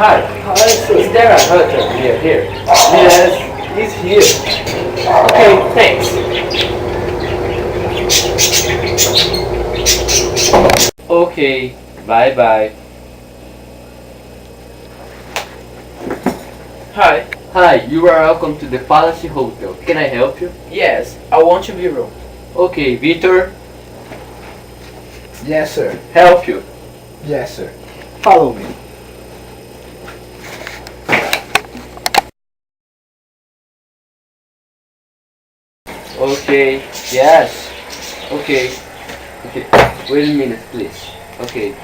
Hi. Is there a hotel near here? Yes, he's here. Okay, thanks. Okay, bye bye. Hi. Hi, you are welcome to the Palace Hotel. Can I help you? Yes, I want to be room. Okay, Victor, Yes, sir. help you. Yes, sir. Follow me. Okay, yes. Okay. Okay. Wait a minute, please. Okay.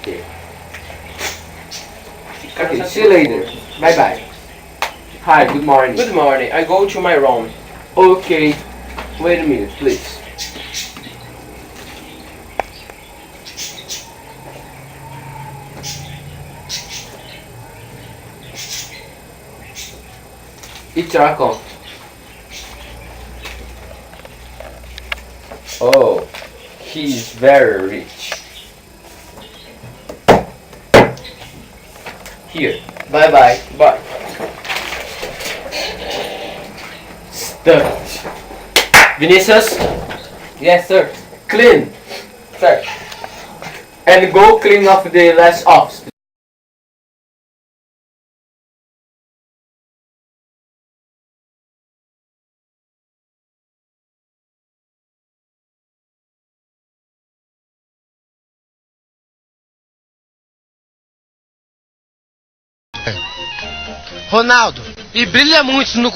Okay. Okay, see you later. Bye bye. Hi, good morning. Good morning. I go to my room. Okay. Wait a minute, please. It's your account. Oh, he's very rich. Here. Bye bye. Bye. Stuffed. Vinicius, Yes, sir. clean. Sir. And go clean up the last office. Ronaldo, e brilha muito no